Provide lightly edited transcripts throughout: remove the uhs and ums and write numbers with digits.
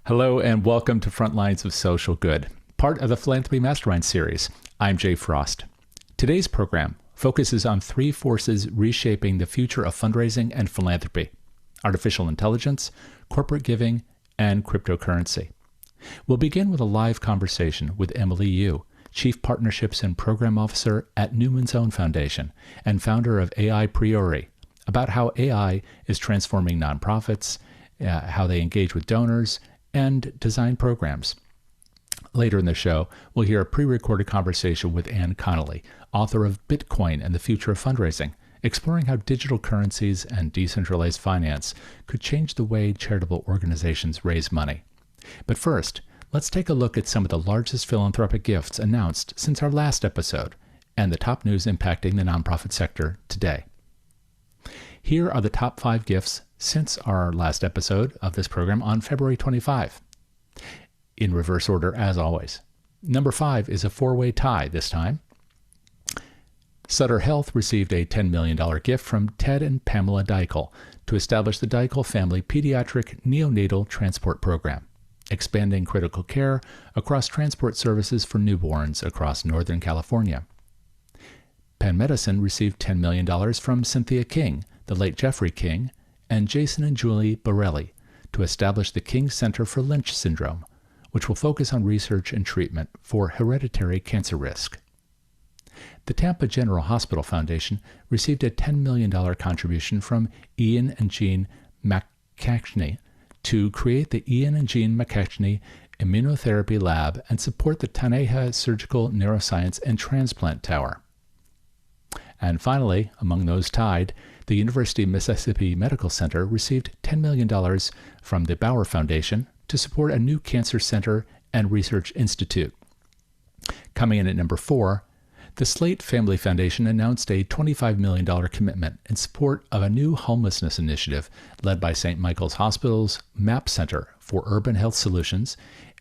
Hello and welcome to Frontlines of Social Good, part of the Philanthropy Mastermind series. I'm Jay Frost. Today's program focuses on three forces reshaping the future of fundraising and philanthropy: artificial intelligence, corporate giving, and cryptocurrency. We'll begin with a live conversation with Emily Yu, Chief Partnerships and Program Officer at Newman's Own Foundation and founder of AI Priori, about how AI is transforming nonprofits, how they engage with donors, and design programs. Later in the show, we'll hear a pre-recorded conversation with Ann Connolly, author of Bitcoin and the Future of Fundraising, exploring how digital currencies and decentralized finance could change the way charitable organizations raise money. But first, let's take a look at some of the largest philanthropic gifts announced since our last episode and the top news impacting the nonprofit sector today. Here are the top 5 gifts since our last episode of this program on February 25. In reverse order, as always. Number 5 is a 4-way tie this time. Sutter Health received a $10 million gift from Ted and Pamela Deichel to establish the Deichel Family Pediatric Neonatal Transport Program, expanding critical care across transport services for newborns across Northern California. Penn Medicine received $10 million from Cynthia King, the late Jeffrey King, and Jason and Julie Borelli to establish the King Center for Lynch Syndrome, which will focus on research and treatment for hereditary cancer risk. The Tampa General Hospital Foundation received a $10 million contribution from Ian and Jean McCachnie to create the Ian and Jean McCachnie Immunotherapy Lab and support the Taneja Surgical Neuroscience and Transplant Tower. And finally, among those tied, the University of Mississippi Medical Center received $10 million from the Bauer Foundation to support a new cancer center and research institute. Coming in at number 4, the Slate Family Foundation announced a $25 million commitment in support of a new homelessness initiative led by St. Michael's Hospital's MAP Center for Urban Health Solutions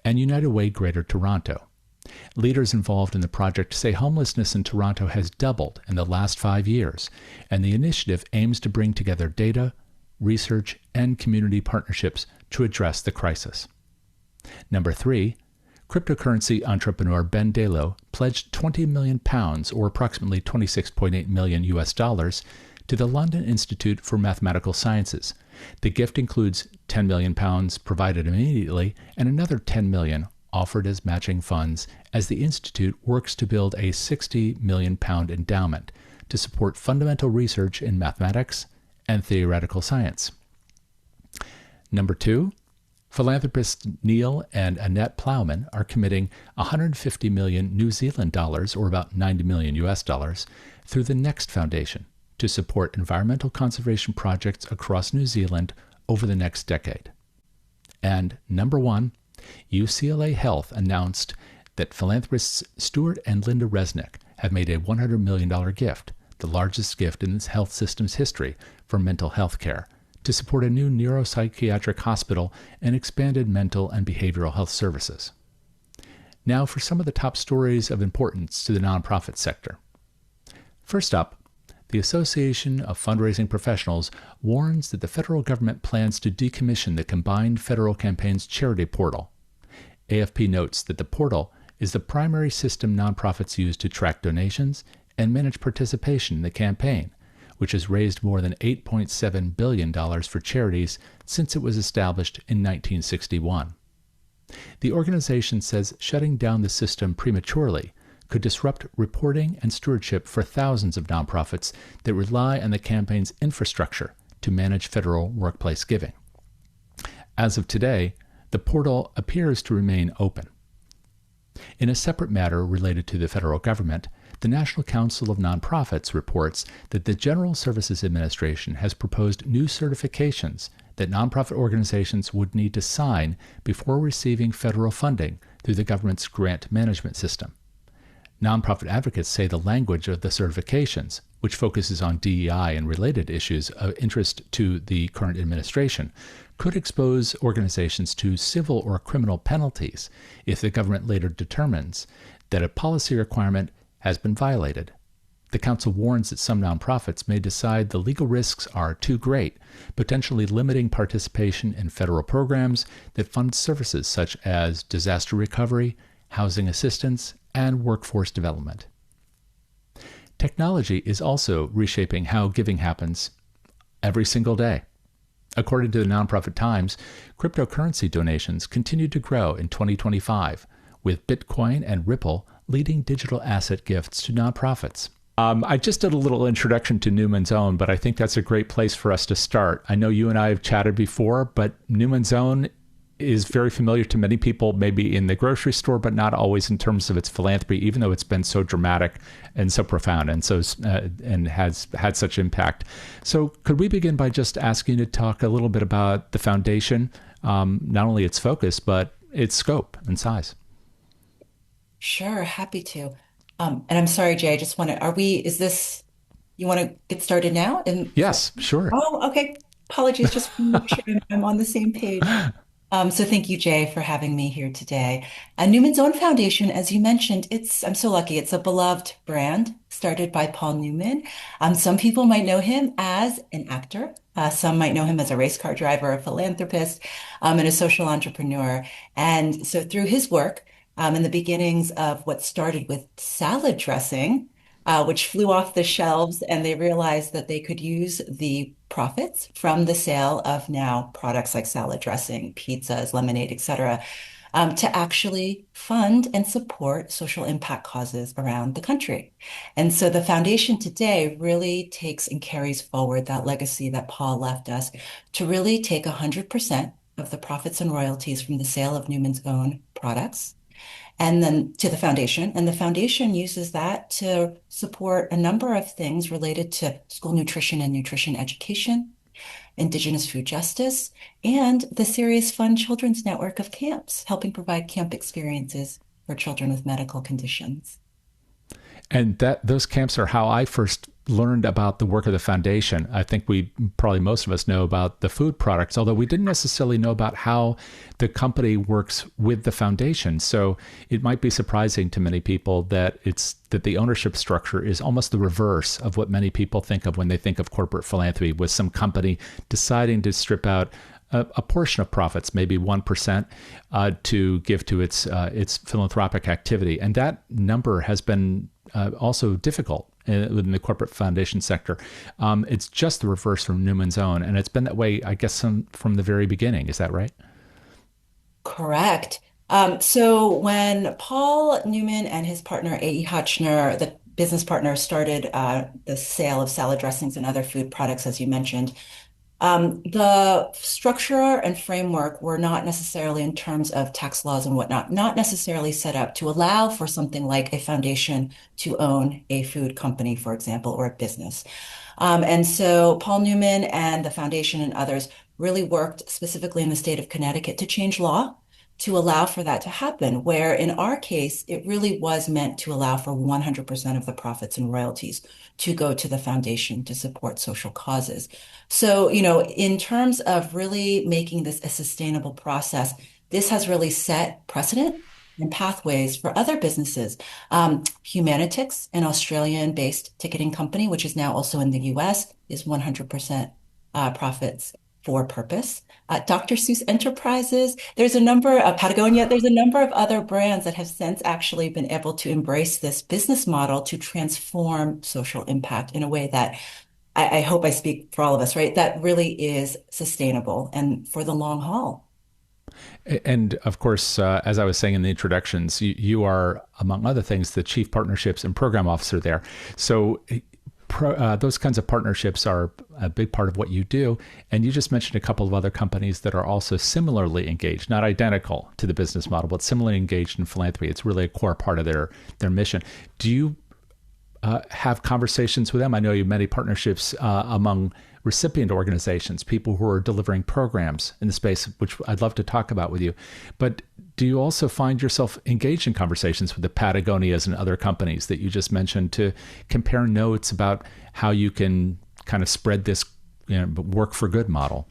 and United Way Greater Toronto. Leaders involved in the project say homelessness in Toronto has doubled in the last 5 years, and the initiative aims to bring together data, research, and community partnerships to address the crisis. Number 3, cryptocurrency entrepreneur Ben Dalo pledged £20 million, or approximately $26.8 million to the London Institute for Mathematical Sciences. The gift includes £10 million provided immediately and another $10 million offered as matching funds as the Institute works to build a £60 million endowment to support fundamental research in mathematics and theoretical science. Number 2, philanthropists Neil and Annette Plowman are committing 150 million New Zealand dollars, or about $90 million through the Next Foundation to support environmental conservation projects across New Zealand over the next decade. And number 1, UCLA Health announced that philanthropists Stuart and Linda Resnick have made a $100 million gift, the largest gift in its health system's history for mental health care, to support a new neuropsychiatric hospital and expanded mental and behavioral health services. Now for some of the top stories of importance to the nonprofit sector. First up, the Association of Fundraising Professionals warns that the federal government plans to decommission the combined federal campaign's charity portal. AFP notes that the portal is the primary system nonprofits use to track donations and manage participation in the campaign, which has raised more than $8.7 billion for charities since it was established in 1961. The organization says shutting down the system prematurely could disrupt reporting and stewardship for thousands of nonprofits that rely on the campaign's infrastructure to manage federal workplace giving. As of today, the portal appears to remain open. In a separate matter related to the federal government, the National Council of Nonprofits reports that the General Services Administration has proposed new certifications that nonprofit organizations would need to sign before receiving federal funding through the government's grant management system. Nonprofit advocates say the language of the certifications, which focuses on DEI and related issues of interest to the current administration, could expose organizations to civil or criminal penalties if the government later determines that a policy requirement has been violated. The council warns that some nonprofits may decide the legal risks are too great, potentially limiting participation in federal programs that fund services such as disaster recovery, housing assistance, and workforce development. Technology is also reshaping how giving happens every single day. According to the nonprofit Times, cryptocurrency donations continued to grow in 2025, with Bitcoin and Ripple leading digital asset gifts to nonprofits. I just did a little introduction to Newman's Own, but I think that's a great place for us to start. I know you and I have chatted before, but Newman's Own is very familiar to many people, maybe in the grocery store, but not always in terms of its philanthropy, even though it's been so dramatic and so profound and and has had such impact. So could we begin by just asking you to talk a little bit about the foundation, not only its focus, but its scope and size? Sure, happy to. And I'm sorry, Jay, I just want to, you want to get started now? Yes, sure. Okay. Apologies, just want to make sure I'm on the same page. So thank you, Jay, for having me here today. Newman's Own Foundation, as you mentioned, I'm so lucky. It's a beloved brand started by Paul Newman. Some people might know him as an actor. Some might know him as a race car driver, a philanthropist, and a social entrepreneur. And so through his work, in the beginnings of what started with salad dressing, which flew off the shelves, and they realized that they could use the profits from the sale of now products like salad dressing, pizzas, lemonade, etc., to actually fund and support social impact causes around the country. And so the foundation today really takes and carries forward that legacy that Paul left us to really take 100% of the profits and royalties from the sale of Newman's Own products and then to the foundation. And the foundation uses that to support a number of things related to school nutrition and nutrition education, Indigenous food justice, and the Serious Fun Children's Network of camps, helping provide camp experiences for children with medical conditions. And those camps are how I first learned about the work of the foundation. I think most of us know about the food products, although we didn't necessarily know about how the company works with the foundation. So it might be surprising to many people that the ownership structure is almost the reverse of what many people think of when they think of corporate philanthropy, with some company deciding to strip out a portion of profits, maybe 1%, to give to its philanthropic activity. And that number has been also difficult within the corporate foundation sector. It's just the reverse from Newman's Own, and it's been that way, I guess, from the very beginning. Is that right? Correct. So when Paul Newman and his partner A.E. Hutchner, the business partner, started the sale of salad dressings and other food products, as you mentioned, the structure and framework were not necessarily, in terms of tax laws and whatnot, not necessarily set up to allow for something like a foundation to own a food company, for example, or a business. And so Paul Newman and the foundation and others really worked specifically in the state of Connecticut to change law to allow for that to happen, where in our case, it really was meant to allow for 100% of the profits and royalties to go to the foundation to support social causes. So, in terms of really making this a sustainable process, this has really set precedent and pathways for other businesses. Humanitix, an Australian-based ticketing company, which is now also in the US, is 100% profits for purpose. Dr. Seuss Enterprises, there's a number of Patagonia, there's a number of other brands that have since actually been able to embrace this business model to transform social impact in a way that I hope I speak for all of us, right? That really is sustainable and for the long haul. And of course, as I was saying in the introductions, you are, among other things, the Chief Partnerships and Program Officer there. So those kinds of partnerships are a big part of what you do. And you just mentioned a couple of other companies that are also similarly engaged, not identical to the business model, but similarly engaged in philanthropy. It's really a core part of their mission. Do you have conversations with them? I know you have many partnerships among recipient organizations, people who are delivering programs in the space, which I'd love to talk about with you. But do you also find yourself engaged in conversations with the Patagonias and other companies that you just mentioned to compare notes about how you can kind of spread this work for good model?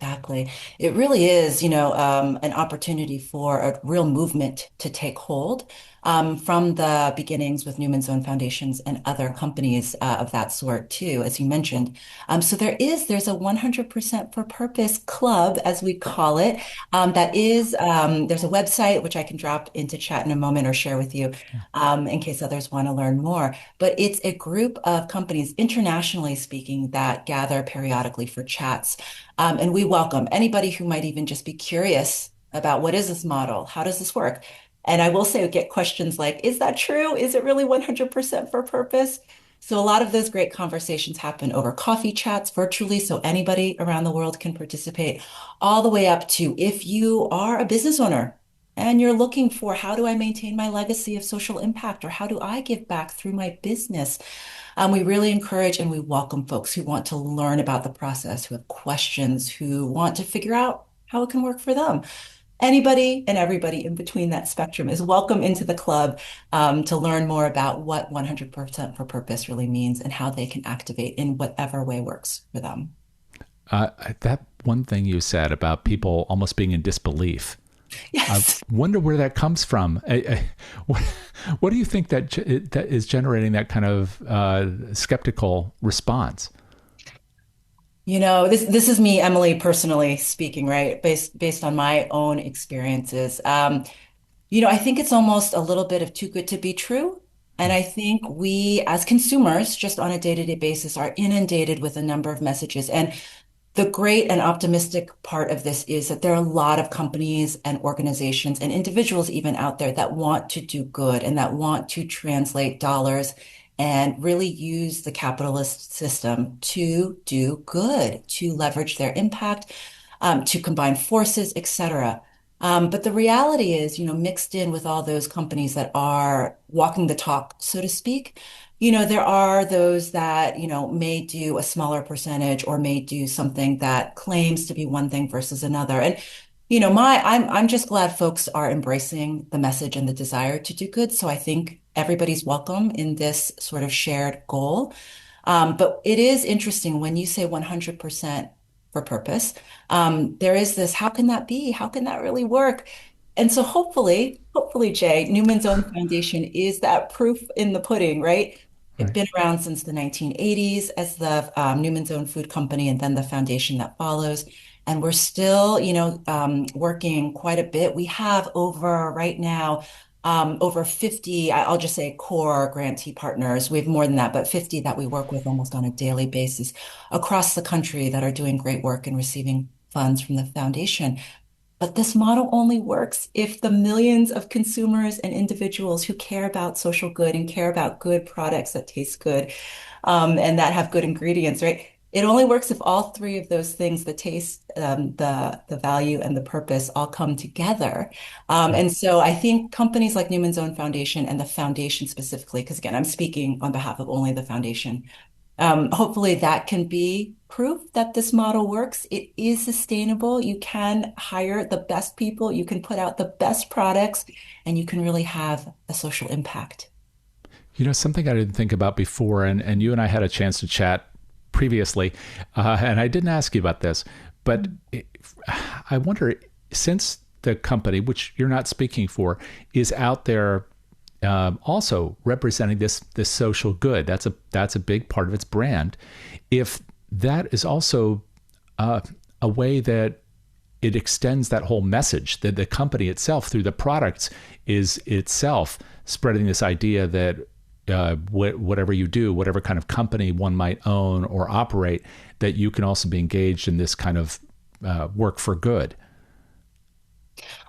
Exactly. It really is, an opportunity for a real movement to take hold from the beginnings with Newman's Own Foundations and other companies of that sort too, as you mentioned. So there's a 100% for Purpose club, as we call it. There's a website which I can drop into chat in a moment or share with you Yeah. in case others want to learn more. But it's a group of companies, internationally speaking, that gather periodically for chats. And we welcome anybody who might even just be curious about what is this model? How does this work? And I will say, we get questions like, is that true? Is it really 100% for purpose? So a lot of those great conversations happen over coffee chats virtually, so anybody around the world can participate, all the way up to if you are a business owner and you're looking for how do I maintain my legacy of social impact or how do I give back through my business? We really encourage and we welcome folks who want to learn about the process, who have questions, who want to figure out how it can work for them. Anybody and everybody in between that spectrum is welcome into the club to learn more about what 100% for purpose really means and how they can activate in whatever way works for them. That one thing you said about people almost being in disbelief, I Yes. wonder where that comes from. What, what do you think that is generating that kind of skeptical response? This is me, Emily, personally speaking, right? Based on my own experiences. I think it's almost a little bit of too good to be true. And I think we, as consumers, just on a day-to-day basis, are inundated with a number of messages. And the great and optimistic part of this is that there are a lot of companies and organizations and individuals even out there that want to do good and that want to translate dollars and really use the capitalist system to do good, to leverage their impact, to combine forces, etc. But the reality is, mixed in with all those companies that are walking the talk, so to speak, there are those that, may do a smaller percentage or may do something that claims to be one thing versus another. And, I'm just glad folks are embracing the message and the desire to do good. So I think everybody's welcome in this sort of shared goal. But it is interesting when you say 100% for purpose. There is this, how can that be? How can that really work? And so hopefully, Jay, Newman's Own Foundation is that proof in the pudding, right? It's Right. been around since the 1980s as the Newman's Own Food Company and then the foundation that follows. And we're still, working quite a bit. We have over right now, over 50, I'll just say core grantee partners. We have more than that, but 50 that we work with almost on a daily basis across the country that are doing great work and receiving funds from the foundation. But this model only works if the millions of consumers and individuals who care about social good and care about good products that taste good, and that have good ingredients, right? It only works if all three of those things, the taste, the value, and the purpose, all come together. Right. And so I think companies like Newman's Own Foundation and the foundation specifically, because again, I'm speaking on behalf of only the foundation, hopefully that can be proof that this model works. It is sustainable. You can hire the best people, you can put out the best products, and you can really have a social impact. Something I didn't think about before, and you and I had a chance to chat previously, and I didn't ask you about this, but I wonder, since the company, which you're not speaking for, is out there also representing this social good. That's a big part of its brand. If that is also a way that it extends that whole message, that the company itself through the products is itself spreading this idea that whatever you do, whatever kind of company one might own or operate, that you can also be engaged in this kind of work for good.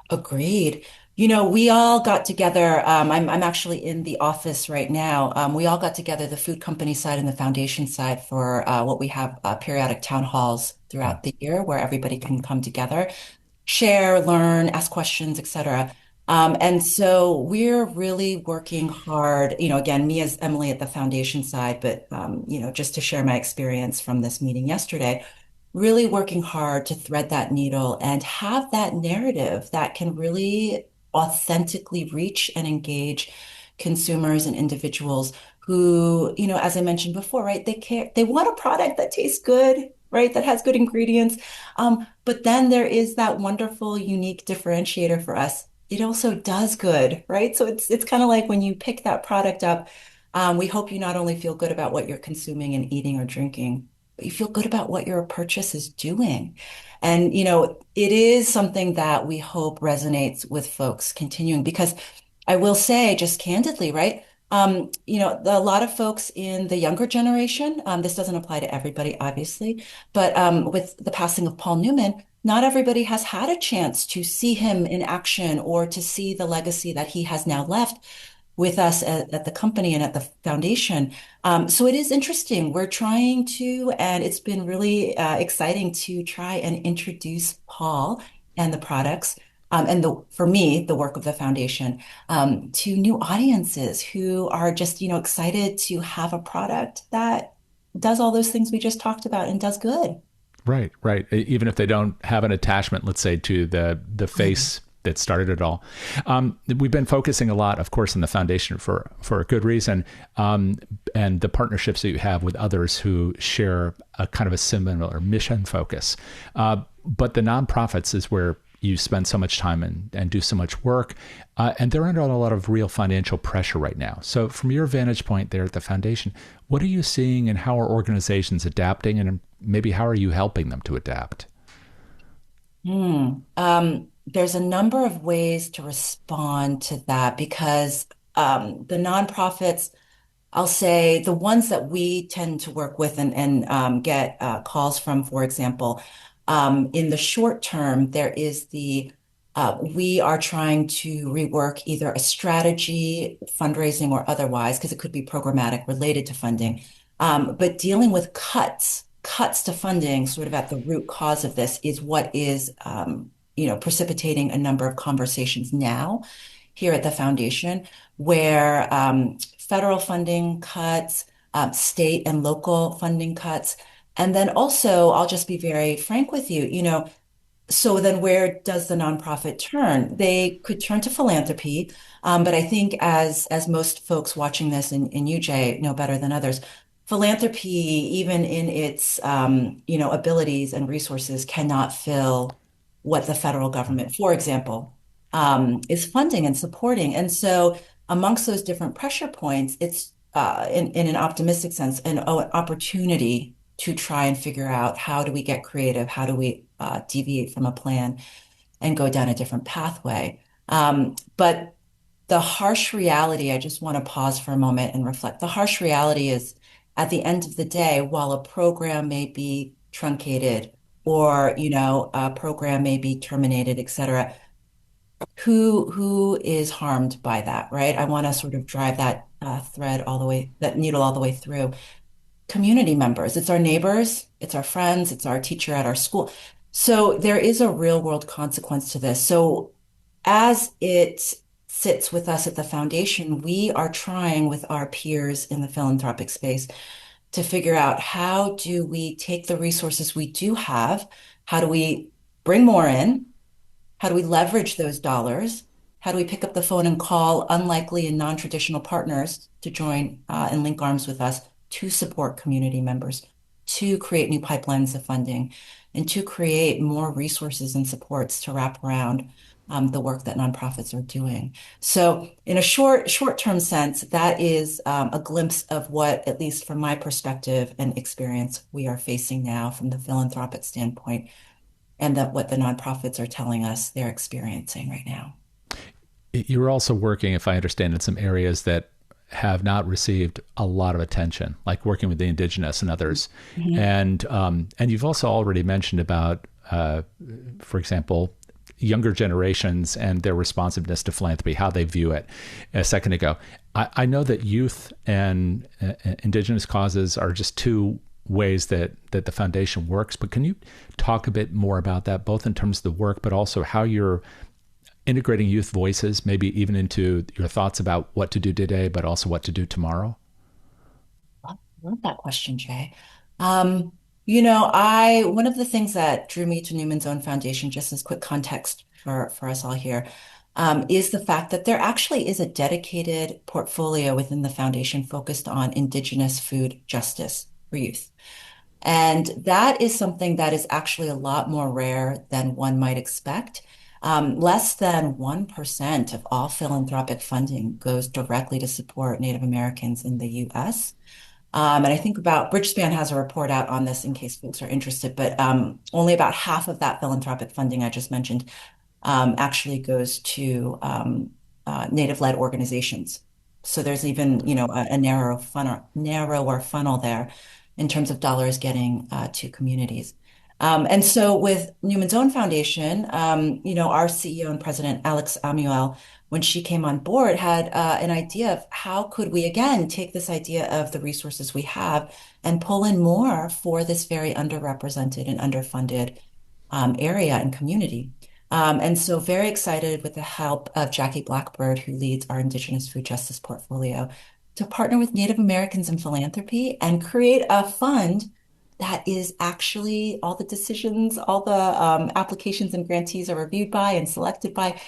Agreed. We all got together. I'm actually in the office right now. We all got together, the food company side and the foundation side, for what we have periodic town halls Mm. throughout the year where everybody can come together, share, learn, ask questions, etc. And so we're really working hard, again, me as Emily at the foundation side, but, just to share my experience from this meeting yesterday, really working hard to thread that needle and have that narrative that can really authentically reach and engage consumers and individuals who, as I mentioned before, right, they care, they want a product that tastes good. right? That has good ingredients. But then there is that wonderful, unique differentiator for us. It also does good, right? So it's kind of like when you pick that product up, we hope you not only feel good about what you're consuming and eating or drinking, but you feel good about what your purchase is doing. And, it is something that we hope resonates with folks continuing because I will say just candidly, right? A lot of folks in the younger generation, this doesn't apply to everybody, obviously, but with the passing of Paul Newman, not everybody has had a chance to see him in action or to see the legacy that he has now left with us at the company and at the foundation. So it is interesting. We're trying to, and it's been really exciting to try and introduce Paul and the products. And for me, the work of the foundation to new audiences who are just, excited to have a product that does all those things we just talked about and does good. Right, right. Even if they don't have an attachment, let's say, to the Mhm. face that started it all. We've been focusing a lot, of course, on the foundation for a good reason, and the partnerships that you have with others who share a kind of a similar mission focus. But the nonprofits is where you spend so much time and do so much work, and they're under a lot of real financial pressure right now. So, from your vantage point there at the foundation, what are you seeing, and how are organizations adapting, and maybe how are you helping them to adapt? There's a number of ways to respond to that because the nonprofits, I'll say the ones that we tend to work with and get calls from, for example, in the short term, there is we are trying to rework either a strategy, fundraising, or otherwise, because it could be programmatic related to funding. But dealing with cuts to funding, sort of at the root cause of this, is what is, precipitating a number of conversations now here at the foundation, where federal funding cuts, state and local funding cuts. And then also, I'll just be very frank with you, so then where does the nonprofit turn? They could turn to philanthropy, but I think as most folks watching this and you, Jay, know better than others, philanthropy, even in its abilities and resources, cannot fill what the federal government, for example, is funding and supporting. And so amongst those different pressure points, it's in an optimistic sense, an opportunity to try and figure out how do we get creative, how do we deviate from a plan and go down a different pathway. But the harsh reality, I just want to pause for a moment and reflect. The harsh reality is at the end of the day, while a program may be truncated or, a program may be terminated, et cetera, who is harmed by that, right? I want to sort of drive that thread all the way, that needle all the way through community members. It's our neighbors, it's our friends, it's our teacher at our school. So there is a real world consequence to this. So as it sits with us at the foundation, we are trying with our peers in the philanthropic space to figure out how do we take the resources we do have, how do we bring more in, how do we leverage those dollars? How do we pick up the phone and call unlikely and non-traditional partners to join and link arms with us to support community members, to create new pipelines of funding, and to create more resources and supports to wrap around the work that nonprofits are doing. So, in a short-term sense, that is a glimpse of what, at least from my perspective and experience, we are facing now from the philanthropic standpoint and that what the nonprofits are telling us they're experiencing right now. You're also working, if I understand, in some areas that have not received a lot of attention, like working with the indigenous and others. Mhm. And you've also already mentioned about, for example, younger generations and their responsiveness to philanthropy, how they view it a second ago. I know that youth and indigenous causes are just two ways that the foundation works, but can you talk a bit more about that, both in terms of the work, but also how you're integrating youth voices, maybe even into your thoughts about what to do today, but also what to do tomorrow? I love that question, Jay. I one of the things that drew me to Newman's Own Foundation, just as quick context for us all here, is the fact that there actually is a dedicated portfolio within the foundation focused on Indigenous food justice for youth. And that is something that is actually a lot more rare than one might expect. Less than 1% of all philanthropic funding goes directly to support Native Americans in the US. And I think about Bridgespan has a report out on this in case folks are interested, but only about half of that philanthropic funding I just mentioned actually goes to Native-led organizations. So there's even, a narrower funnel there in terms of dollars getting to communities. And so with Newman's Own Foundation, our CEO and president, Alex Amuel, when she came on board, had an idea of how could we, again, take this idea of the resources we have and pull in more for this very underrepresented and underfunded area and community. And so very excited with the help of Jackie Blackbird, who leads our Indigenous food justice portfolio, to partner with Native Americans in philanthropy and create a fund that is actually all the decisions, all the applications and grantees are reviewed by and selected by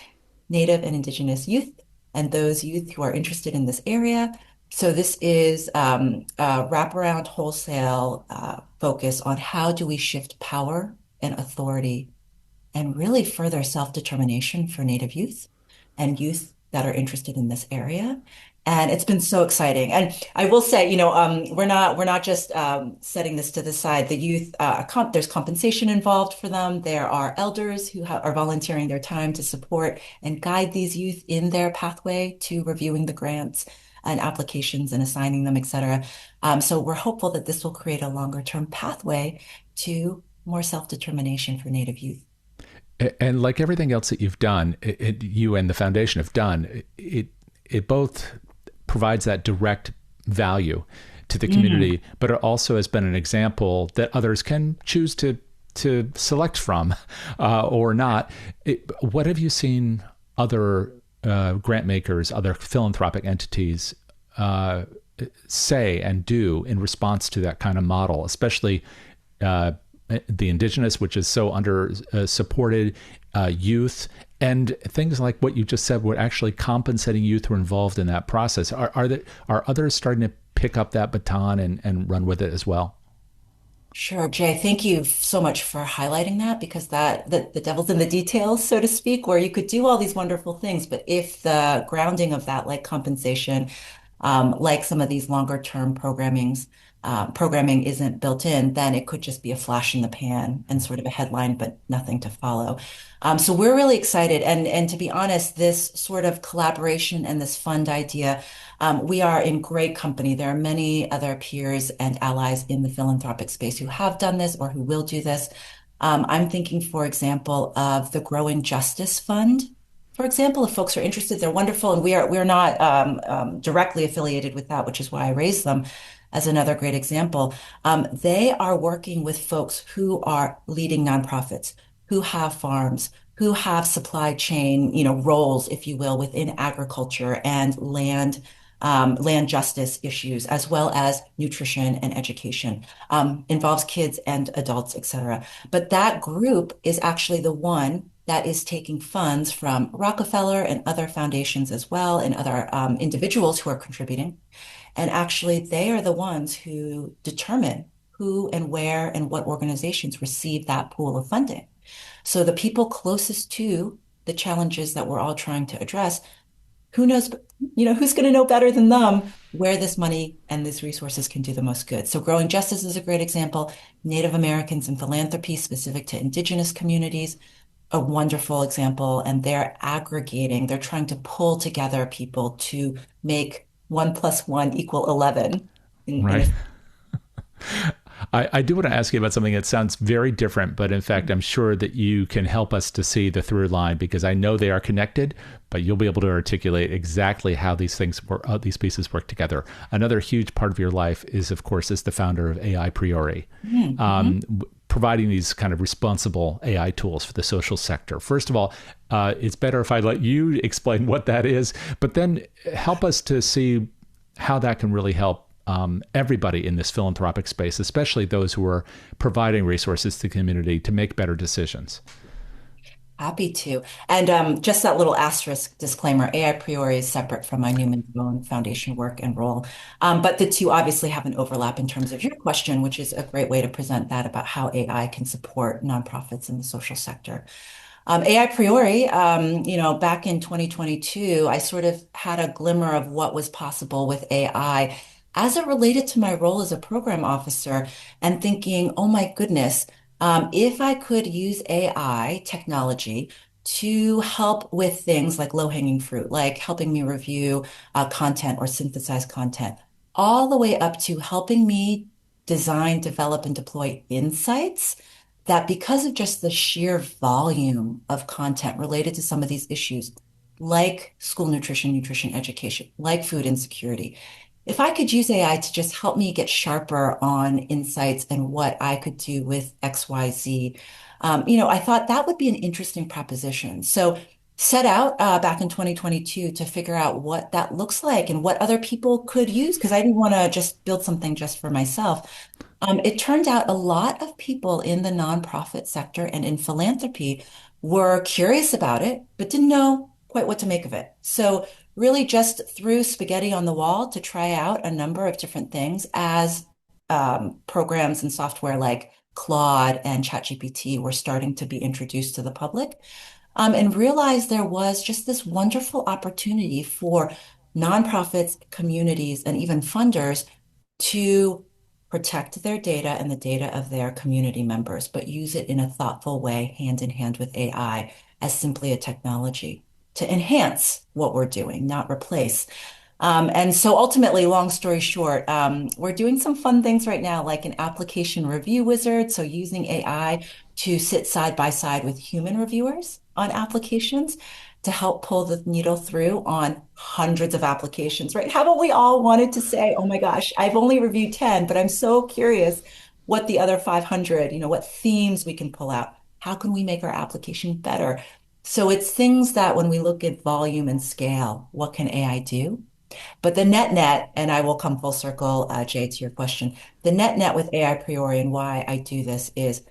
Native and Indigenous youth and those youth who are interested in this area. So this is a wraparound wholesale focus on how do we shift power and authority and really further self-determination for Native youth and youth that are interested in this area. And it's been so exciting. And I will say, we're not just setting this to the side. The youth, there's compensation involved for them. There are elders who are volunteering their time to support and guide these youth in their pathway to reviewing the grants and applications and assigning them, et cetera. So we're hopeful that this will create a longer term pathway to more self-determination for Native youth. And like everything else that you've done, you and the foundation have done, it both provides that direct value to the community, but it also has been an example that others can choose to select from or not. What have you seen other grant makers, other philanthropic entities say and do in response to that kind of model, especially the Indigenous, which is so under supported, youth, and things like what you just said, were actually compensating youth who are involved in that process. Are others starting to pick up that baton and run with it as well? Sure, Jay. Thank you so much for highlighting that because the devil's in the details, so to speak, where you could do all these wonderful things, but if the grounding of that, like compensation, like some of these longer term programming isn't built in, then it could just be a flash in the pan and sort of a headline, but nothing to follow. So we're really excited, and to be honest, this sort of collaboration and this fund idea. We are in great company. There are many other peers and allies in the philanthropic space who have done this or who will do this. I'm thinking, for example, of the Growing Justice Fund. For example, if folks are interested, they're wonderful, and we're not directly affiliated with that, which is why I raised them as another great example. They are working with folks who are leading nonprofits, who have farms, who have supply chain, roles, if you will, within agriculture and land justice issues, as well as nutrition and education, involves kids and adults, et cetera. But that group is actually the one that is taking funds from Rockefeller and other foundations as well, and other individuals who are contributing. And actually, they are the ones who determine who and where and what organizations receive that pool of funding. So the people closest to the challenges that we're all trying to address, who knows, who's going to know better than them where this money and these resources can do the most good. So Growing Justice is a great example. Native Americans and Philanthropy specific to Indigenous communities, a wonderful example. And they're aggregating, they're trying to pull together people to make 1 + 1 = 11. Right. I do want to ask you about something that sounds very different, but in fact, I'm sure that you can help us to see the through line because I know they are connected, but you'll be able to articulate exactly how these things work, how these pieces work together. Another huge part of your life is, of course, as the founder of AI Priori, providing these kind of responsible AI tools for the social sector. First of all, it's better if I let you explain what that is, but then help us to see how that can really help everybody in this philanthropic space, especially those who are providing resources to the community to make better decisions. Happy to. And just that little asterisk disclaimer, AI Priori is separate from my Newman Stone Foundation work and role. But the two obviously have an overlap in terms of your question, which is a great way to present that about how AI can support nonprofits in the social sector. AI priori, back in 2022, I sort of had a glimmer of what was possible with AI as it related to my role as a program officer and thinking, oh my goodness, if I could use AI technology to help with things like low-hanging fruit, like helping me review content or synthesize content, all the way up to helping me design, develop, and deploy insights that because of just the sheer volume of content related to some of these issues, like school nutrition, nutrition education, like food insecurity, if I could use AI to just help me get sharper on insights and what I could do with XYZ, I thought that would be an interesting proposition. So set out back in 2022 to figure out what that looks like and what other people could use because I didn't want to just build something just for myself. It turned out a lot of people in the nonprofit sector and in philanthropy were curious about it, but didn't know quite what to make of it. So, really, just threw spaghetti on the wall to try out a number of different things as programs and software like Claude and ChatGPT were starting to be introduced to the public, and realized there was just this wonderful opportunity for nonprofits, communities, and even funders to protect their data and the data of their community members, but use it in a thoughtful way, hand in hand with AI, as simply a technology to enhance what we're doing, not replace. And so ultimately, long story short, we're doing some fun things right now, like an application review wizard. So using AI to sit side by side with human reviewers on applications to help pull the needle through on hundreds of applications, right? Haven't we all wanted to say, oh my gosh, I've only reviewed 10, but I'm so curious what the other 500, what themes we can pull out? How can we make our application better? So it's things that when we look at volume and scale, what can AI do? But the net, and I will come full circle, Jay, to your question. The net with AI priori and why I do this is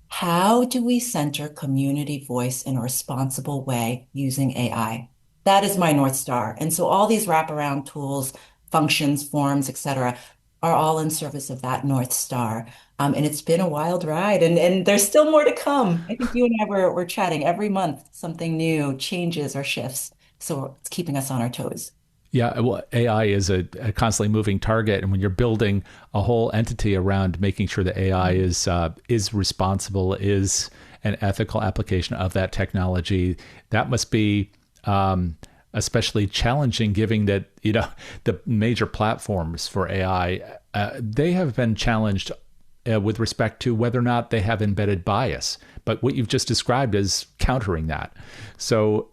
how do we center community voice in a responsible way using AI? That is my North Star. And so all these wraparound tools, functions, forms, et cetera, are all in service of that North Star. And it's been a wild ride, and there's still more to come. I think you and I were chatting every month, something new changes or shifts. So it's keeping us on our toes. Yeah, well, AI is a constantly moving target, and when you're building a whole entity around making sure that AI is responsible, is an ethical application of that technology, that must be especially challenging, given that the major platforms for AI they have been challenged with respect to whether or not they have embedded bias. But what you've just described is countering that. So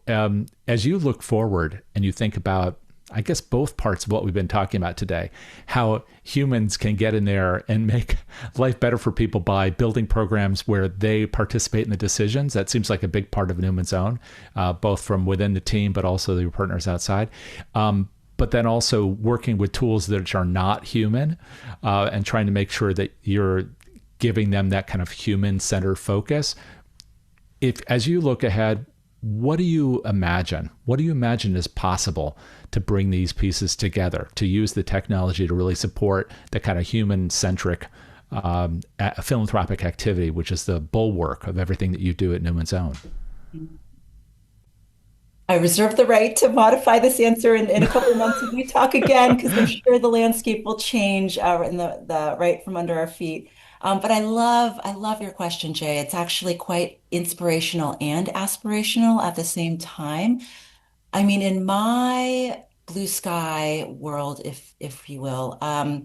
as you look forward and you think about, I guess, both parts of what we've been talking about today, how humans can get in there and make life better for people by building programs where they participate in the decisions. That seems like a big part of Newman's Own, both from within the team, but also the partners outside. But then also working with tools that are not human and trying to make sure that you're giving them that kind of human-centered focus. As you look ahead, what do you imagine? What do you imagine is possible to bring these pieces together, to use the technology to really support the kind of human-centric philanthropic activity, which is the bulwark of everything that you do at Newman's Own? I reserve the right to modify this answer in a couple of months if we talk again, because I'm sure the landscape will change in the right from under our feet. But I love your question, Jay. It's actually quite inspirational and aspirational at the same time. I mean, in my blue sky world, if you will, I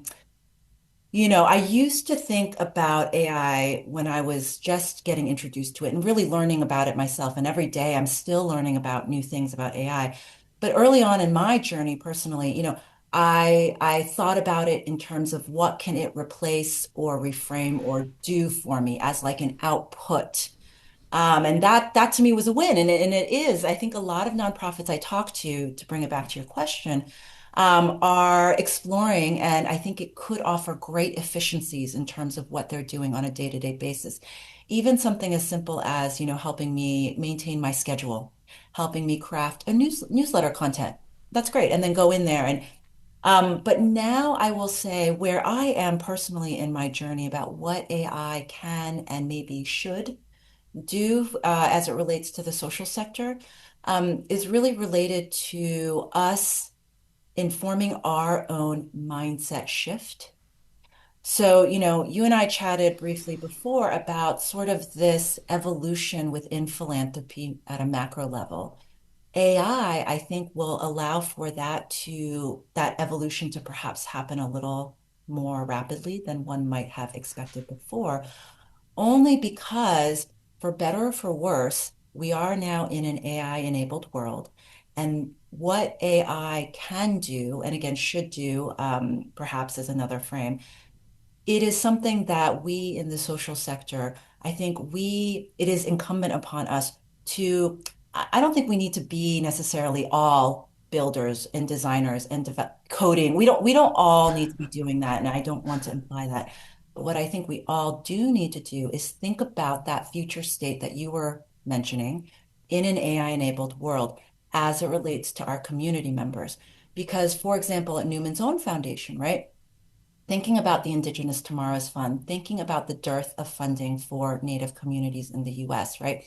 used to think about AI when I was just getting introduced to it and really learning about it myself. And every day I'm still learning about new things about AI. But early on in my journey personally, I thought about it in terms of what can it replace or reframe or do for me as like an output. And that to me was a win. And it is. I think a lot of nonprofits I talk to bring it back to your question, are exploring, and I think it could offer great efficiencies in terms of what they're doing on a day-to-day basis. even something as simple as, helping me maintain my schedule, helping me craft a newsletter content. That's great. And then go in there but now I will say where I am personally in my journey about what AI can and maybe should do as it relates to the social sector is really related to us informing our own mindset shift. So, you and I chatted briefly before about sort of this evolution within philanthropy at a macro level. AI, I think, will allow for that evolution to perhaps happen a little more rapidly than one might have expected before, only because, for better or for worse, we are now in an AI-enabled world. And what AI can do, and again, should do, perhaps as another frame, it is something that we in the social sector, I think it is incumbent upon us to, I don't think we need to be necessarily all builders and designers and coding. We don't all need to be doing that. And I don't want to imply that. But what I think we all do need to do is think about that future state that you were mentioning in an AI-enabled world as it relates to our community members. Because, for example, at Newman's Own Foundation, right? Thinking about the Indigenous Tomorrows Fund, thinking about the dearth of funding for Native communities in the US, right?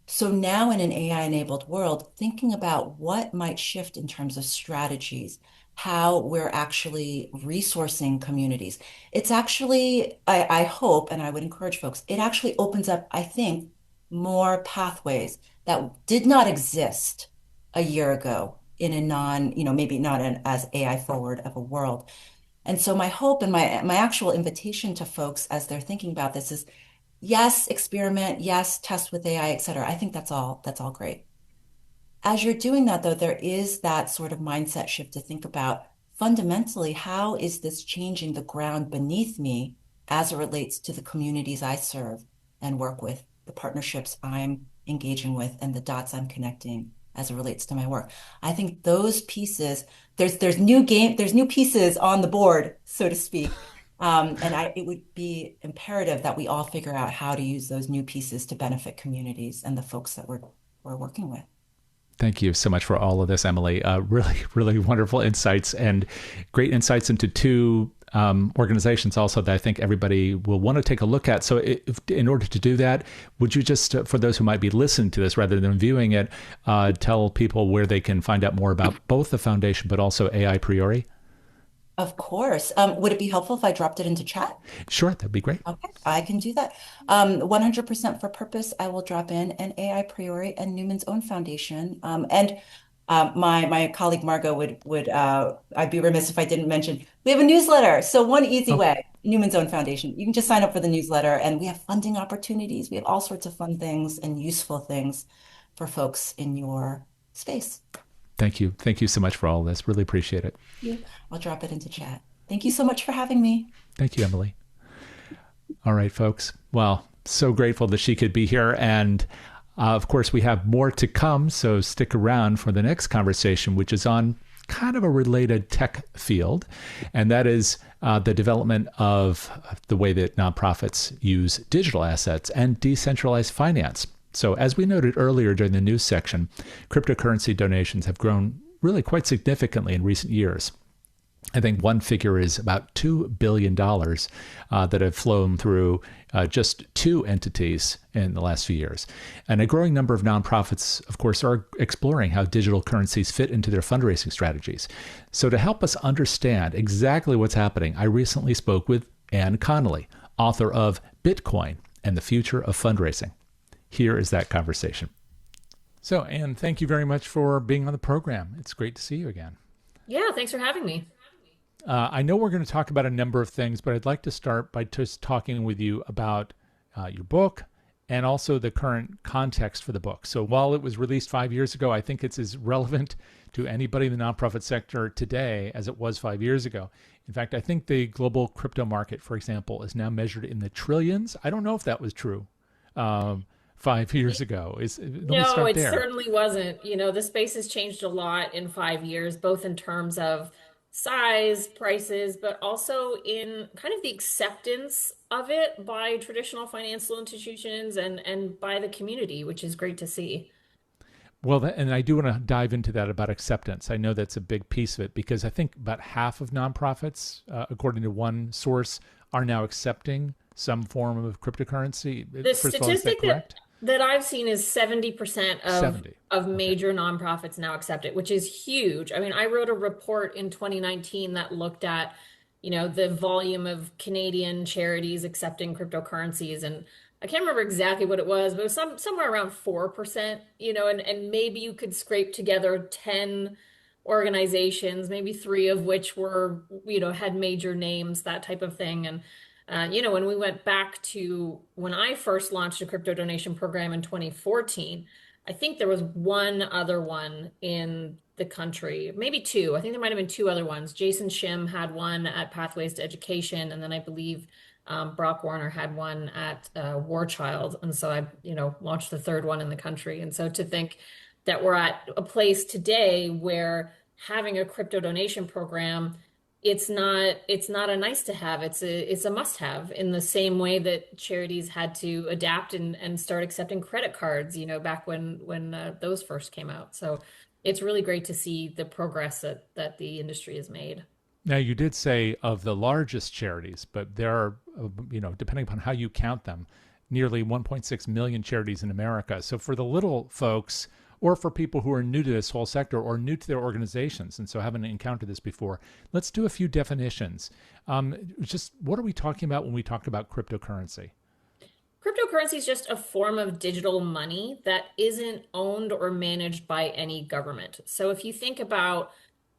So now in an AI-enabled world, thinking about what might shift in terms of strategies, how we're actually resourcing communities. It's actually, I hope, and I would encourage folks, it actually opens up, I think, more pathways that did not exist a year ago in a maybe not an as AI forward of a world. And so my hope and my actual invitation to folks as they're thinking about this is yes, experiment, yes, test with AI, et cetera. I think that's all great. As you're doing that, though, there is that sort of mindset shift to think about fundamentally, how is this changing the ground beneath me as it relates to the communities I serve and work with, the partnerships I'm engaging with, and the dots I'm connecting as it relates to my work. I think those pieces, there's new pieces on the board, so to speak. It would be imperative that we all figure out how to use those new pieces to benefit communities and the folks that we're working with. Thank you so much for all of this, Emily. Really, really wonderful insights and great insights into two organizations also that I think everybody will want to take a look at. So in order to do that, would you just, for those who might be listening to this rather than viewing it, tell people where they can find out more about both the foundation, but also AI Priori? Of course. Would it be helpful if I dropped it into chat? Sure, that'd be great. Okay, I can do that. 100% for purpose, I will drop in an AI priori and Newman's Own Foundation. My colleague Margot would I'd be remiss if I didn't mention we have a newsletter. So one easy Oh, way, Newman's Own Foundation. You can just sign up for the newsletter, and we have funding opportunities. We have all sorts of fun things and useful things for folks in your space. thank you. Thank you so much for all of this. Really appreciate it. You, I'll drop it into chat. Thank you so much for having me. Thank you, Emily. All right, folks. Well, so grateful that she could be here. And of course, we have more to come. So stick around for the next conversation, which is on kind of a related tech field. And that is the development of the way that nonprofits use digital assets and decentralized finance. So as we noted earlier during the news section, cryptocurrency donations have grown really quite significantly in recent years. I think one figure is about $2 billion that have flown through just two entities in the last few years. And a growing number of nonprofits, of course, are exploring how digital currencies fit into their fundraising strategies. So to help us understand exactly what's happening, I recently spoke with Ann Connolly, author of Bitcoin and the Future of Fundraising. Here is that conversation. So, Ann, thank you very much for being on the program. It's great to see you again. Yeah, thanks for having me. I know we're going to talk about a number of things, but I'd like to start by just talking with you about your book and also the current context for the book. So while it was released 5 years ago, I think it's as relevant to anybody in the nonprofit sector today as it was 5 years ago. In fact, I think the global crypto market, for example, is now measured in the trillions. I don't know if that was true 5 years ago. Let me No, start it there. certainly wasn't. The space has changed a lot in 5 years, both in terms of size, prices, but also in kind of the acceptance of it by traditional financial institutions and by the community, which is great to see. Well, and I do want to dive into that about acceptance. I know that's a big piece of it because I think about half of nonprofits, according to one source, are now accepting some form of cryptocurrency. The First of all, is that statistic that correct? that I've seen is 70% of 70. of Okay. major nonprofits now accept it, which is huge. I mean, I wrote a report in 2019 that looked at, the volume of Canadian charities accepting cryptocurrencies, and I can't remember exactly what it was, but it was somewhere around 4%, and maybe you could scrape together 10 organizations, maybe three of which were, had major names, that type of thing. And when we went back to when I first launched a crypto donation program in 2014, I think there was one other one in the country, maybe two. I think there might have been two other ones. Jason Shim had one at Pathways to Education, and then I believe Brock Warner had one at War Child. And so I, launched the third one in the country. And so to think that we're at a place today where having a crypto donation program, it's not a nice to have, it's a must have, in the same way that charities had to adapt and start accepting credit cards, back when those first came out. So it's really great to see the progress that the industry has made. Now, you did say of the largest charities, but there are, depending upon how you count them, nearly 1.6 million charities in America. So for the little folks, or for people who are new to this whole sector or new to their organizations and so haven't encountered this before, let's do a few definitions. Just what are we talking about when we talk about cryptocurrency? Cryptocurrency is just a form of digital money that isn't owned or managed by any government. So if you think about,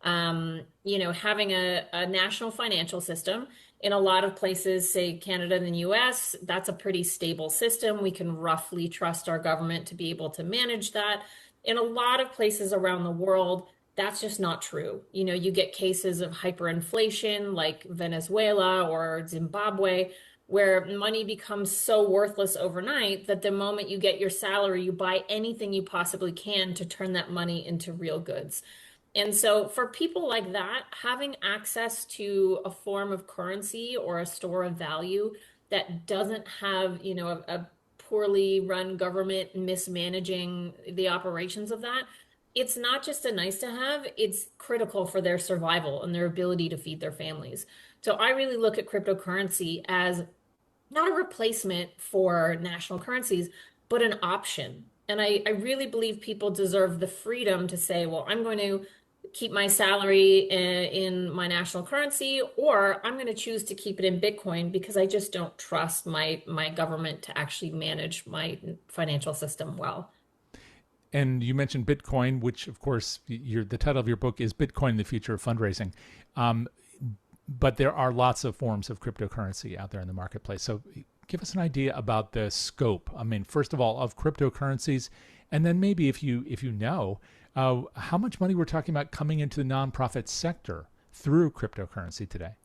having a national financial system in a lot of places, say Canada and the US, that's a pretty stable system. We can roughly trust our government to be able to manage that. In a lot of places around the world, that's just not true. You get cases of hyperinflation like Venezuela or Zimbabwe, where money becomes so worthless overnight that the moment you get your salary, you buy anything you possibly can to turn that money into real goods. And so for people like that, having access to a form of currency or a store of value that doesn't have, a poorly run government mismanaging the operations of that, it's not just a nice to have, it's critical for their survival and their ability to feed their families. So I really look at cryptocurrency as not a replacement for national currencies, but an option. And I really believe people deserve the freedom to say, well, I'm going to keep my salary in my national currency, or I'm going to choose to keep it in Bitcoin because I just don't trust my government to actually manage my financial system well. And you mentioned Bitcoin, which, of course, the title of your book is Bitcoin, the Future of Fundraising. Um, but there are lots of forms of cryptocurrency out there in the marketplace. So give us an idea about the scope. I mean, first of all, of cryptocurrencies, and then maybe if you know, how much money we're talking about coming into the nonprofit sector through cryptocurrency today.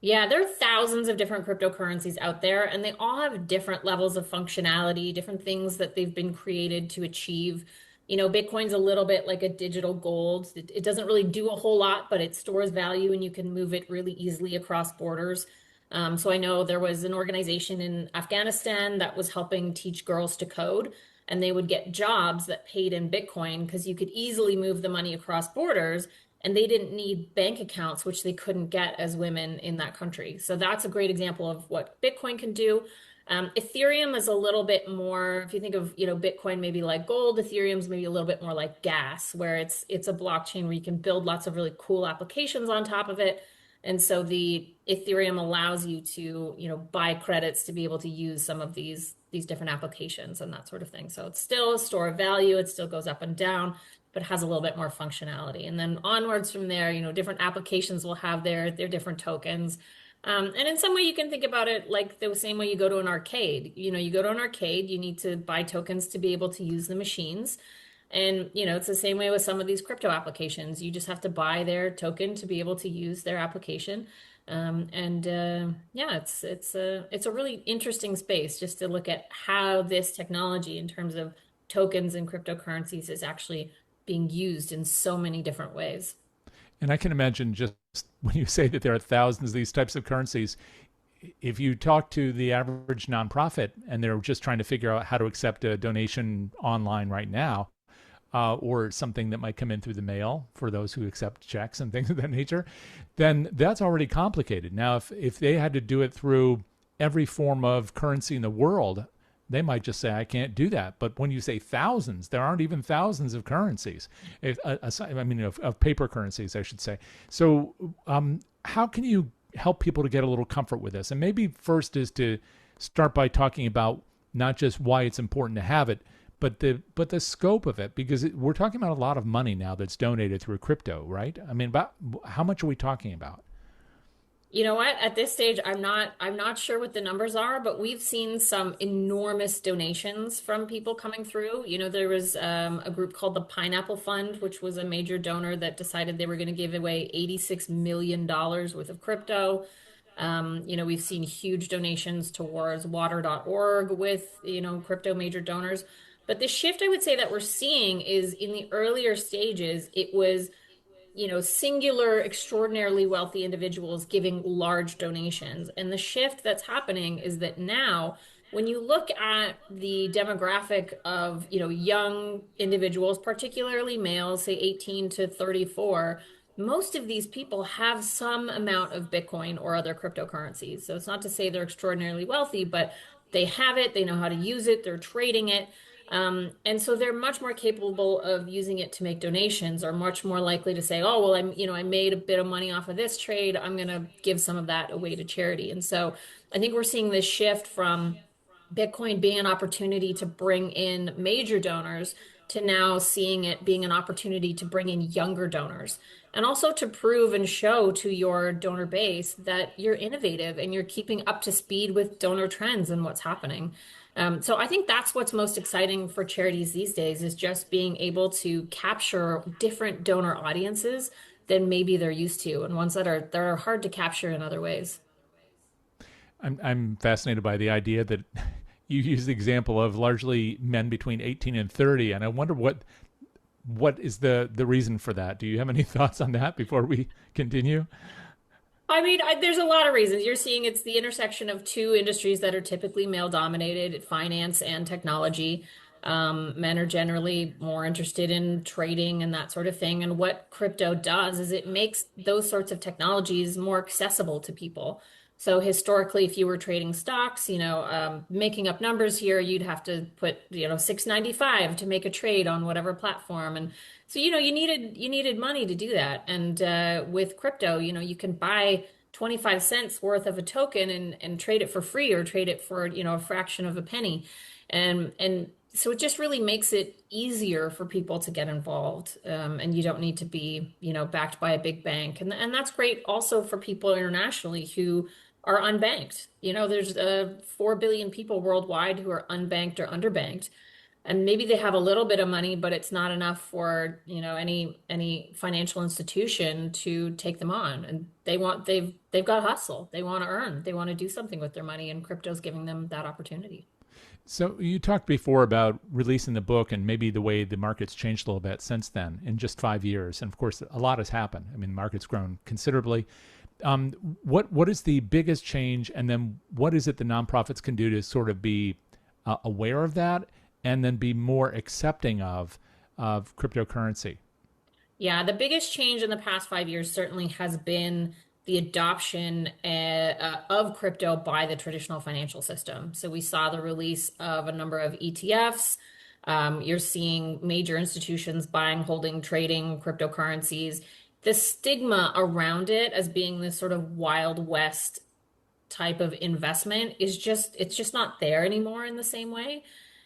Yeah, there are thousands of different cryptocurrencies out there, and they all have different levels of functionality, different things that they've been created to achieve. Bitcoin's a little bit like a digital gold. It doesn't really do a whole lot, but it stores value and you can move it really easily across borders. So I know there was an organization in Afghanistan that was helping teach girls to code, and they would get jobs that paid in Bitcoin because you could easily move the money across borders, and they didn't need bank accounts, which they couldn't get as women in that country. So that's a great example of what Bitcoin can do. Ethereum is a little bit more, if you think of, Bitcoin maybe like gold, Ethereum's maybe a little bit more like gas, where it's a blockchain where you can build lots of really cool applications on top of it. And so the Ethereum allows you to, buy credits to be able to use some of these different applications and that sort of thing. So it's still a store of value, it still goes up and down, but has a little bit more functionality. And then onwards from there, different applications will have their different tokens. And in some way, you can think about it like the same way you go to an arcade. You go to an arcade, you need to buy tokens to be able to use the machines. And, it's the same way with some of these crypto applications. You just have to buy their token to be able to use their application. Yeah, it's a really interesting space just to look at how this technology in terms of tokens and cryptocurrencies is actually being used in so many different ways. And I can imagine just when you say that there are thousands of these types of currencies, if you talk to the average nonprofit and they're just trying to figure out how to accept a donation online right now, or something that might come in through the mail for those who accept checks and things of that nature, then that's already complicated. Now, if they had to do it through every form of currency in the world, they might just say, I can't do that. But when you say thousands, there aren't even thousands of currencies. Of paper currencies, I should say. So how can you help people to get a little comfort with this? And maybe first is to start by talking about not just why it's important to have it, but the scope of it, because we're talking about a lot of money now that's donated through crypto, right? I mean, about how much are we talking about? You know what? At this stage, I'm not sure what the numbers are, but we've seen some enormous donations from people coming through. There was a group called the Pineapple Fund, which was a major donor that decided they were going to give away $86 million worth of crypto. We've seen huge donations towards water.org with, crypto major donors. But the shift I would say that we're seeing is in the earlier stages, it was singular, extraordinarily wealthy individuals giving large donations. And the shift that's happening is that now, when you look at the demographic of, young individuals, particularly males, say 18 to 34, most of these people have some amount of Bitcoin or other cryptocurrencies. So it's not to say they're extraordinarily wealthy, but they have it, they know how to use it, they're trading it. And so they're much more capable of using it to make donations, or much more likely to say, oh, well, I made a bit of money off of this trade. I'm going to give some of that away to charity. And so I think we're seeing this shift from Bitcoin being an opportunity to bring in major donors to now seeing it being an opportunity to bring in younger donors, and also to prove and show to your donor base that you're innovative and you're keeping up to speed with donor trends and what's happening. So I think that's what's most exciting for charities these days, is just being able to capture different donor audiences than maybe they're used to, and ones that are hard to capture in other ways. I'm fascinated by the idea that you use the example of largely men between 18 and 30, and I wonder what is the reason for that. Do you have any thoughts on that before we continue? I mean, there's a lot of reasons. You're seeing it's the intersection of two industries that are typically male dominated, finance and technology. Men are generally more interested in trading and that sort of thing. And what crypto does is it makes those sorts of technologies more accessible to people. So historically, if you were trading stocks, making up numbers here, you'd have to put, 6.95 to make a trade on whatever platform. And so, you needed money to do that. And with crypto, you can buy 25 cents worth of a token and trade it for free, or trade it for, a fraction of a penny. And so it just really makes it easier for people to get involved. And you don't need to be, backed by a big bank. And that's great also for people internationally who are unbanked. There's 4 billion people worldwide who are unbanked or underbanked. And maybe they have a little bit of money, but it's not enough for, any financial institution to take them on. And they've got hustle. They want to earn. They want to do something with their money, and crypto's giving them that opportunity. So you talked before about releasing the book and maybe the way the market's changed a little bit since then in just 5 years. And of course, a lot has happened. I mean, the market's grown considerably. What is the biggest change, and then what is it the nonprofits can do to sort of be aware of that, and then be more accepting of cryptocurrency? Yeah, the biggest change in the past 5 years certainly has been the adoption of crypto by the traditional financial system. So we saw the release of a number of ETFs. You're seeing major institutions buying, holding, trading cryptocurrencies. The stigma around it as being this sort of Wild West type of investment it's just not there anymore in the same way.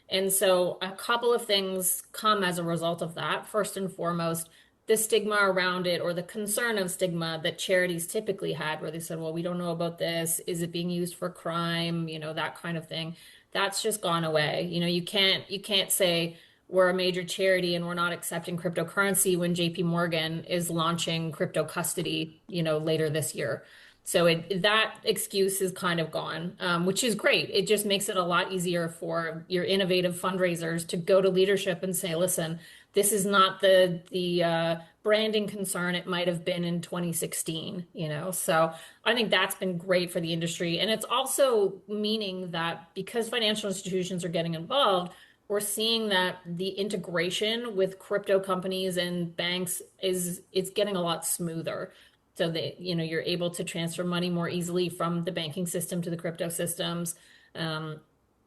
And so a couple of things come as a result of that. First and foremost, the stigma around it, or the concern of stigma that charities typically had, where they said, well, we don't know about this. Is it being used for crime? That kind of thing. That's just gone away. You can't say we're a major charity and we're not accepting cryptocurrency when JP Morgan is launching crypto custody, later this year. So that excuse is kind of gone, which is great. It just makes it a lot easier for your innovative fundraisers to go to leadership and say, listen, This is not the branding concern it might have been in 2016, you know. So I think that's been great for the industry. And it's also meaning that because financial institutions are getting involved, we're seeing that the integration with crypto companies and banks is it's getting a lot smoother. So that, you know, you're able to transfer money more easily from the banking system to the crypto systems. Um,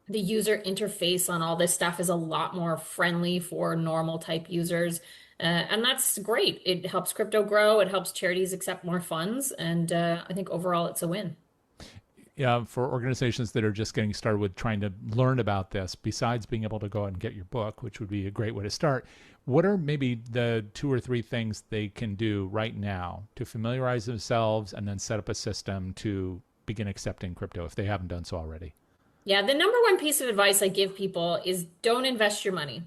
the user interface on all this stuff is a lot more friendly for normal type users. And that's great. It helps crypto grow, it helps charities accept more funds, and I think overall it's a win. Yeah, for organizations that are just getting started with trying to learn about this, besides being able to go out and get your book, which would be a great way to start, what are maybe the two or three things they can do right now to familiarize themselves and then set up a system to begin accepting crypto if they haven't done so already? Yeah, the number one piece of advice I give people is don't invest your money,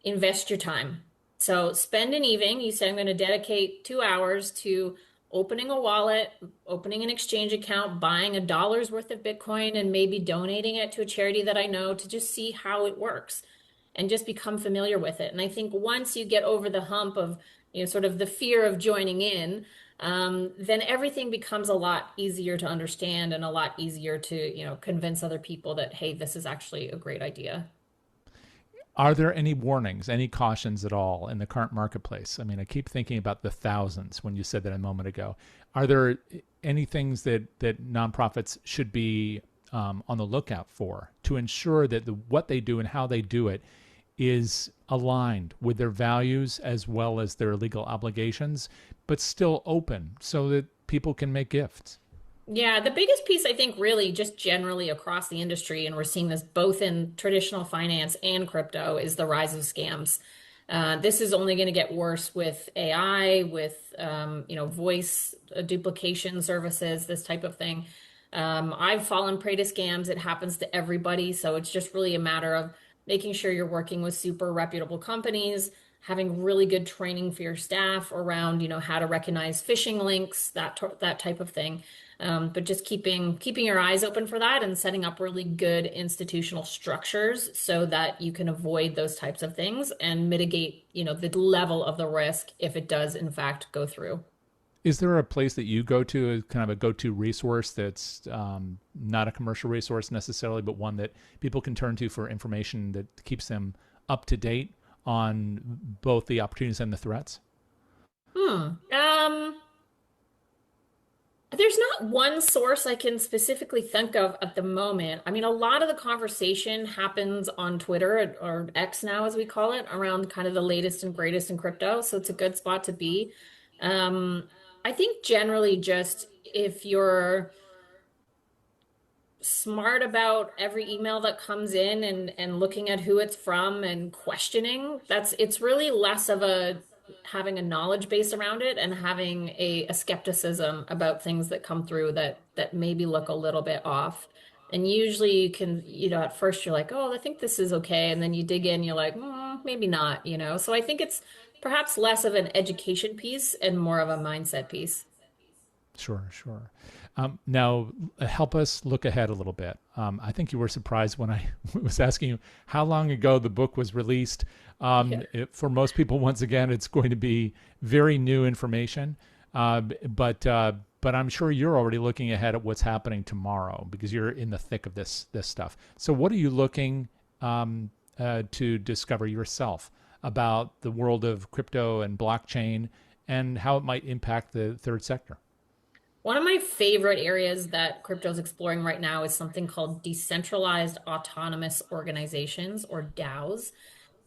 invest your time. So spend an evening. You say, I'm going to dedicate 2 hours to opening a wallet, opening an exchange account, buying $1 worth of Bitcoin, and maybe donating it to a charity that I know to just see how it works and just become familiar with it. And I think once you get over the hump of, you know, sort of the fear of joining in, then everything becomes a lot easier to understand and a lot easier to, you know, convince other people that, hey, this is actually a great idea. Are there any warnings, any cautions at all in the current marketplace? I mean, I keep thinking about the thousands when you said that a moment ago. Are there any things that nonprofits should be on the lookout for to ensure that what they do and how they do it is aligned with their values as well as their legal obligations, but still open so that people can make gifts? Yeah, the biggest piece, I think, really just generally across the industry, and we're seeing this both in traditional finance and crypto, is the rise of scams. This is only going to get worse with AI, with you know, voice duplication services, this type of thing. I've fallen prey to scams. It happens to everybody, so it's just really a matter of making sure you're working with super reputable companies, having really good training for your staff around, you know, how to recognize phishing links, that type of thing. But just keeping your eyes open for that and setting up really good institutional structures so that you can avoid those types of things and mitigate, you know, the level of the risk if it does in fact go through. Is there a place that you go to, as kind of a go-to resource that's not a commercial resource necessarily, but one that people can turn to for information that keeps them up to date on both the opportunities and the threats? Hmm. There's not one source I can specifically think of at the moment. I mean, a lot of the conversation happens on Twitter or X now, as we call it, around kind of the latest and greatest in crypto. So it's a good spot to be. Um, I think generally just if you're smart about every email that comes in and looking at who it's from and questioning, it's really less of a having a knowledge base around it and having a skepticism about things that come through that maybe look a little bit off. And usually you can, you know, at first you're like, oh, I think this is okay. And then you dig in, you're like, maybe not, you know. So I think it's perhaps less of an education piece and more of a mindset piece. Sure, sure. Now, help us look ahead a little bit. I think you were surprised when I was asking you how long ago the book was released. Yeah. For most people, once again, it's going to be very new information. But I'm sure you're already looking ahead at what's happening tomorrow because you're in the thick of this stuff. So, what are you looking to discover yourself about the world of crypto and blockchain and how it might impact the third sector? One of my favorite areas that crypto is exploring right now is something called decentralized autonomous organizations, or DAOs.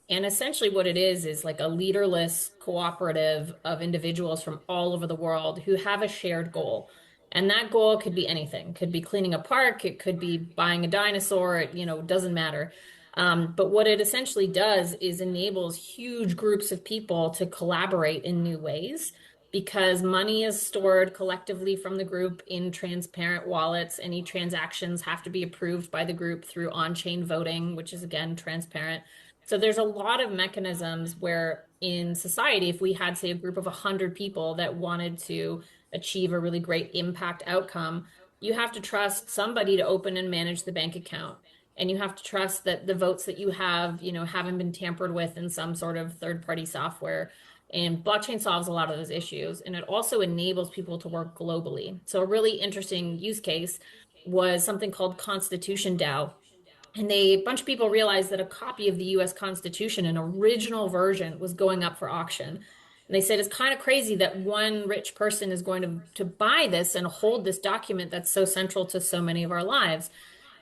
And essentially, what it is like a leaderless cooperative of individuals from all over the world who have a shared goal. And that goal could be anything. Could be cleaning a park, it could be buying a dinosaur, it, you know, doesn't matter. But what it essentially does is enables huge groups of people to collaborate in new ways because money is stored collectively from the group in transparent wallets. Any transactions have to be approved by the group through on-chain voting, which is again transparent. So there's a lot of mechanisms where in society, if we had, say, a group of 100 people that wanted to achieve a really great impact outcome, you have to trust somebody to open and manage the bank account. and you have to trust that the votes that you have, haven't been tampered with in some sort of third-party software. And blockchain solves a lot of those issues, and it also enables people to work globally. So a really interesting use case was something called Constitution DAO. And a bunch of people realized that a copy of the US Constitution, an original version, was going up for auction. And they said it's kind of crazy that one rich person is going to buy this and hold this document that's so central to so many of our lives.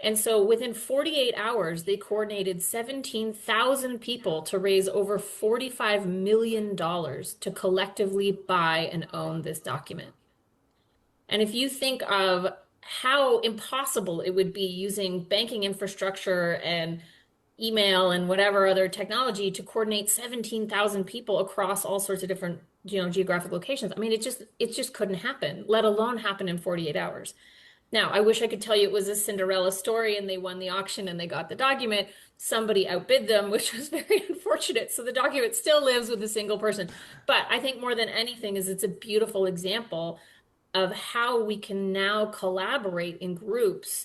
And so within 48 hours, they coordinated 17,000 people to raise over $45 million to collectively buy and own this document. And if you think of how impossible it would be using banking infrastructure and email and whatever other technology to coordinate 17,000 people across all sorts of different, geographic locations. I mean, it just couldn't happen, let alone happen in 48 hours. Now, I wish I could tell you it was a Cinderella story and they won the auction and they got the document. Somebody outbid them, which was very unfortunate. So the document still lives with a single person. But I think more than anything is it's a beautiful example of how we can now collaborate in groups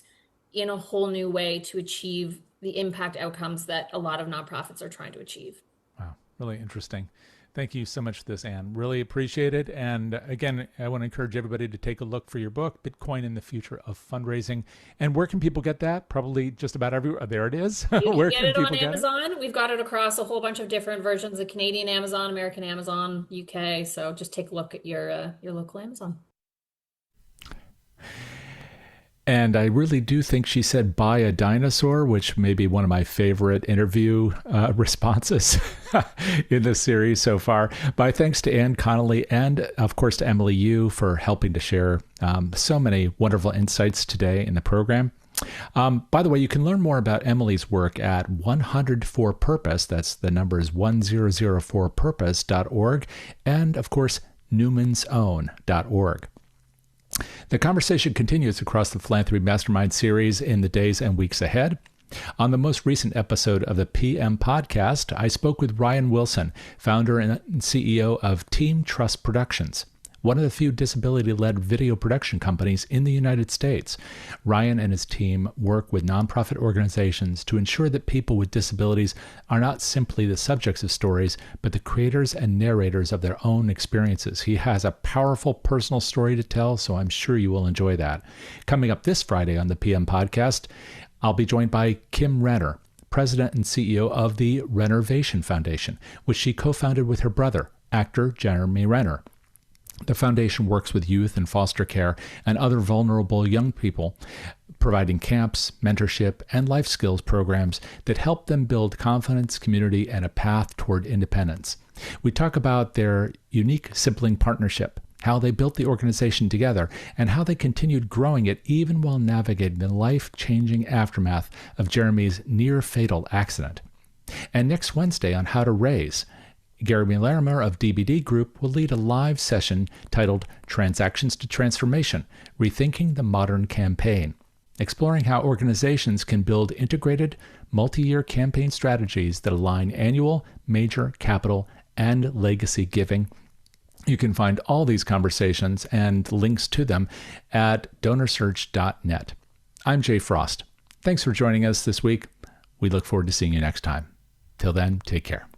in a whole new way to achieve the impact outcomes that a lot of nonprofits are trying to achieve. Wow, really interesting. Thank you so much for this, Anne. Really appreciate it. And again, I want to encourage everybody to take a look for your book, Bitcoin and the Future of Fundraising. And where can people get that? Probably just about everywhere. There it is. You can Where get it on Amazon. We've got it across a whole bunch of different versions of Canadian Amazon, American Amazon, UK. So just take a look at your local Amazon. And I really do think she said buy a dinosaur, which may be one of my favorite interview responses in this series so far. But thanks to Anne Connolly and, of course, to Emily Yu for helping to share so many wonderful insights today in the program. By the way, you can learn more about Emily's work at 100for-purpose. That's the number is 1004purpose.org. And, of course, newmansown.org. The conversation continues across the Philanthropy Mastermind series in the days and weeks ahead. On the most recent episode of the PM podcast, I spoke with Ryan Wilson, founder and CEO of Team Trust Productions, one of the few disability-led video production companies in the United States. Ryan and his team work with nonprofit organizations to ensure that people with disabilities are not simply the subjects of stories, but the creators and narrators of their own experiences. He has a powerful personal story to tell, so I'm sure you will enjoy that. Coming up this Friday on the PM podcast, I'll be joined by Kim Renner, President and CEO of the Renovation Foundation, which she co-founded with her brother, actor Jeremy Renner. The foundation works with youth in foster care and other vulnerable young people, providing camps, mentorship, and life skills programs that help them build confidence, community, and a path toward independence. We talk about their unique sibling partnership, how they built the organization together, and how they continued growing it even while navigating the life-changing aftermath of Jeremy's near-fatal accident. And next Wednesday on How to Raise, Gary Larimer of DBD Group will lead a live session titled Transactions to Transformation, Rethinking the Modern Campaign, exploring how organizations can build integrated, multi-year campaign strategies that align annual, major, capital, and legacy giving. You can find all these conversations and links to them at DonorSearch.net. I'm Jay Frost. Thanks for joining us this week. We look forward to seeing you next time. Till then, take care.